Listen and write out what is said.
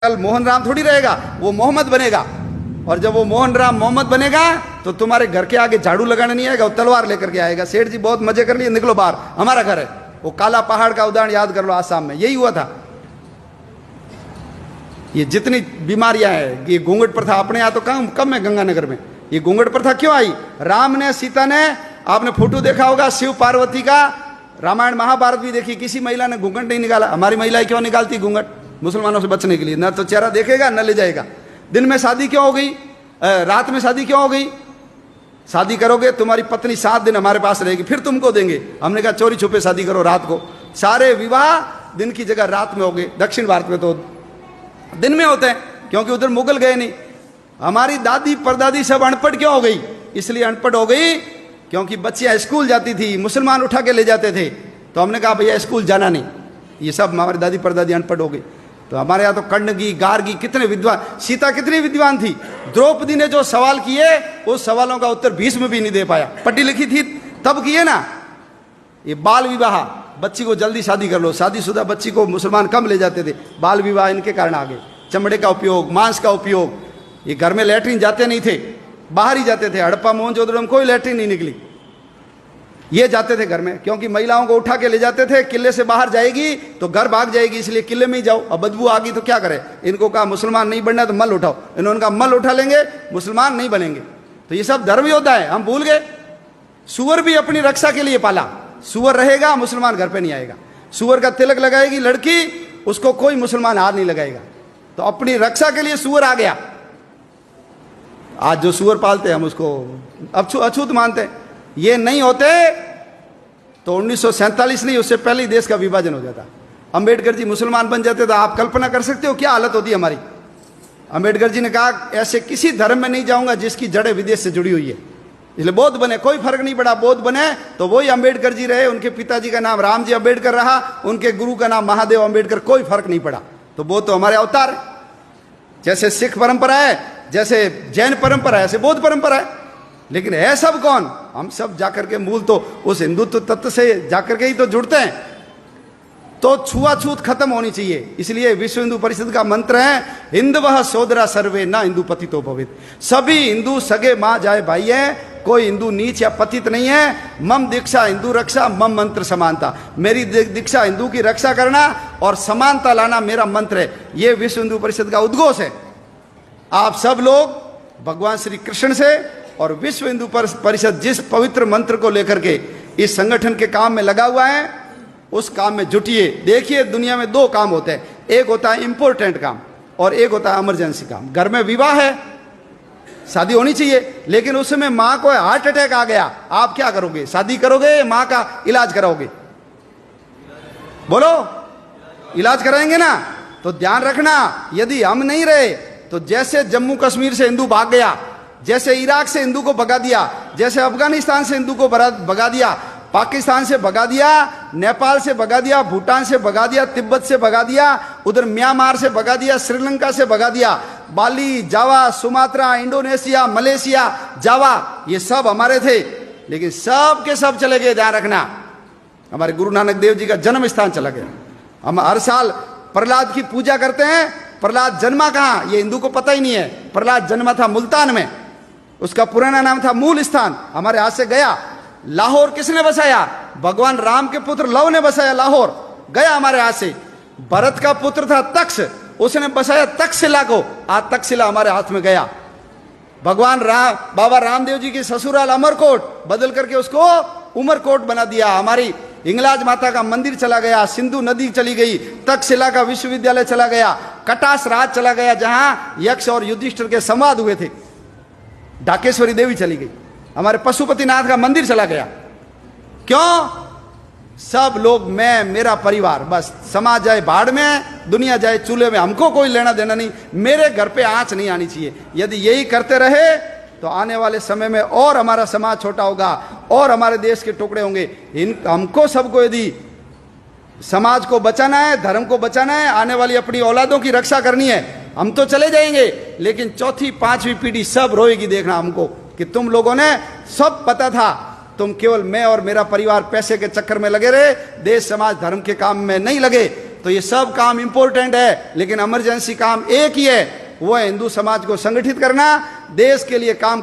कल मोहन राम थोड़ी रहेगा, वो मोहम्मद बनेगा। और जब वो मोहन राम मोहम्मद बनेगा तो तुम्हारे घर के आगे झाड़ू लगाने नहीं आएगा, वो तलवार लेकर के आएगा। सेठ जी बहुत मजे कर लिए, निकलो बाहर, हमारा घर है। वो काला पहाड़ का उदाहरण याद कर लो, आसाम में यही हुआ था। ये जितनी बीमारियां हैं, ये घूंघट प्रथा अपने यहाँ तो कम है, गंगानगर में ये घूंघट प्रथा क्यों आई? राम ने, सीता ने, आपने फोटो देखा होगा शिव पार्वती का, रामायण महाभारत भी देखी, किसी महिला ने घूंघट नहीं निकाला। हमारी महिलाएं क्यों निकालती घूंघट? मुसलमानों से बचने के लिए, न तो चेहरा देखेगा न ले जाएगा। दिन में शादी क्यों हो गई, रात में शादी क्यों हो गई? शादी करोगे तुम्हारी पत्नी 7 दिन हमारे पास रहेगी, फिर तुमको देंगे। हमने कहा चोरी छुपे शादी करो रात को। सारे विवाह दिन की जगह रात में हो गए। दक्षिण भारत में तो दिन में होते हैं, क्योंकि उधर मुगल गए नहीं। हमारी दादी परदादी सब अनपढ़ क्यों हो गई? इसलिए अनपढ़ हो गई क्योंकि बच्चियां स्कूल जाती थी, मुसलमान उठा के ले जाते थे, तो हमने कहा भैया स्कूल जाना नहीं। ये सब हमारी दादी परदादी अनपढ़ हो गई। तो हमारे यहाँ तो कण्णगी, गार्गी, कितने विद्वान, सीता कितनी विद्वान थी। द्रौपदी ने जो सवाल किए उस सवालों का उत्तर भीष्म भी नहीं दे पाया। पढ़ी लिखी थी तब किए ना। ये बाल विवाह, बच्ची को जल्दी शादी कर लो, शादीशुदा बच्ची को मुसलमान कम ले जाते थे। बाल विवाह इनके कारण आ गए। चमड़े का उपयोग, मांस का उपयोग। ये घर में लैट्रिन जाते नहीं थे, बाहर ही जाते थे। हड़प्पा मोहनजोदड़ो में कोई लैट्रिन नहीं निकली, ये जाते थे घर में, क्योंकि महिलाओं को उठा के ले जाते थे। किले से बाहर जाएगी तो घर भाग जाएगी, इसलिए किले में ही जाओ। अब बदबू आ गई तो क्या करें? इनको कहा मुसलमान नहीं बनना तो मल उठाओ। इन्होंने कहा मल उठा लेंगे, मुसलमान नहीं बनेंगे। तो ये सब धर्म योद्धा है, हम भूल गए। सुअर भी अपनी रक्षा के लिए पाला। सुअर रहेगा, मुसलमान घर पे नहीं आएगा। सुअर का तिलक लगाएगी लड़की, उसको कोई मुसलमान हाथ नहीं लगाएगा। तो अपनी रक्षा के लिए सुअर आ गया। आज जो सुअर पालते हैं हम उसको अछूत मानते हैं। ये नहीं होते तो 1947 नहीं, उससे पहले ही देश का विभाजन हो जाता। अंबेडकर जी मुसलमान बन जाते तो आप कल्पना कर सकते हो क्या हालत होती हमारी। अंबेडकर जी ने कहा ऐसे किसी धर्म में नहीं जाऊंगा जिसकी जड़ें विदेश से जुड़ी हुई है, इसलिए बौद्ध बने। कोई फर्क नहीं पड़ा, बौद्ध बने तो वही अंबेडकर जी रहे। उनके पिताजी का नाम रामजी अंबेडकर रहा, उनके गुरु का नाम महादेव अंबेडकर, कोई फर्क नहीं पड़ा। तो बौद्ध तो हमारे अवतार है। जैसे सिख परंपरा है, जैसे जैन परंपरा है, ऐसे बौद्ध परंपरा है। लेकिन है सब कौन? हम सब जाकर के मूल तो उस हिंदुत्व तत्व से जाकर के ही तो जुड़ते हैं। तो छुआछूत खत्म होनी चाहिए। इसलिए विश्व हिंदू परिषद का मंत्र है हिंदवः सोदरा सर्वे न हिंदू पतितो भवेत्। सभी हिंदू सगे माँ जाए भाई है, कोई हिंदू नीच या पतित नहीं है। मम दीक्षा हिंदू रक्षा, मम मंत्र समानता। मेरी दीक्षा हिंदू की रक्षा करना और समानता लाना मेरा मंत्र है। ये विश्व हिंदू परिषद का उद्घोष है। आप सब लोग भगवान श्री कृष्ण से और विश्व हिंदू परिषद जिस पवित्र मंत्र को लेकर के इस संगठन के काम में लगा हुआ है, उस काम में जुटिए। देखिए दुनिया में 2 काम होते हैं, एक होता है इंपॉर्टेंट काम और एक होता है इमरजेंसी काम। घर में विवाह है, शादी होनी चाहिए, लेकिन उस समय मां को हार्ट अटैक आ गया, आप क्या करोगे? शादी करोगे, मां का इलाज कराओगे? बोलो, इलाज कराएंगे ना? तो ध्यान रखना, यदि हम नहीं रहे तो जैसे जम्मू कश्मीर से हिंदू भाग गया, जैसे इराक से हिंदू को भगा दिया, जैसे अफगानिस्तान से हिंदू को भगा दिया, पाकिस्तान से भगा दिया, नेपाल से भगा दिया, भूटान से भगा दिया, तिब्बत से भगा दिया, उधर म्यांमार से भगा दिया, श्रीलंका से भगा दिया, बाली, जावा, सुमात्रा, इंडोनेशिया, मलेशिया, जावा, ये सब हमारे थे। लेकिन सब के सब चले गए। ध्यान रखना, हमारे गुरु नानक देव जी का जन्म स्थान चला गया। हम हर साल प्रहलाद की पूजा करते हैं। प्रहलाद जन्मा कहाँ, ये हिंदू को पता ही नहीं है। प्रहलाद जन्मा था मुल्तान में, उसका पुराना नाम था मूल स्थान, हमारे हाथ से गया। लाहौर किसने बसाया? भगवान राम के पुत्र लव ने बसाया। लाहौर गया हमारे हाथ से। भरत का पुत्र था तक्ष, उसने बसाया तक्षशिला को। आज तक्षशिला हमारे हाथ में गया। भगवान राम, बाबा रामदेव जी की ससुराल अमरकोट बदल करके उसको उमरकोट बना दिया। हमारी हिंगलाज माता का मंदिर चला गया, सिंधु नदी चली गई, तक्षशिला का विश्वविद्यालय चला गया, कटास राज चला गया जहां यक्ष और युधिष्ठिर के संवाद हुए थे, ढाकेश्वरी देवी चली गई, हमारे पशुपतिनाथ का मंदिर चला गया। क्यों? सब लोग मैं, मेरा परिवार, बस समाज जाए भाड़ में, दुनिया जाए चूल्हे में, हमको कोई लेना देना नहीं। मेरे घर पे आंच नहीं आनी चाहिए। यदि यही करते रहे तो आने वाले समय में और हमारा समाज छोटा होगा और हमारे देश के टुकड़े होंगे। हमको सबको यदि समाज को बचाना है, धर्म को बचाना है, आने वाली अपनी औलादों की रक्षा करनी है, हम तो चले जाएंगे, लेकिन 4th 5वीं पीढ़ी सब रोएगी। देखना हमको कि तुम लोगों ने सब पता था, तुम केवल मैं और मेरा परिवार पैसे के चक्कर में लगे रहे, देश समाज धर्म के काम में नहीं लगे। तो ये सब काम इंपॉर्टेंट है, लेकिन इमरजेंसी काम एक ही है, वो है हिंदू समाज को संगठित करना, देश के लिए काम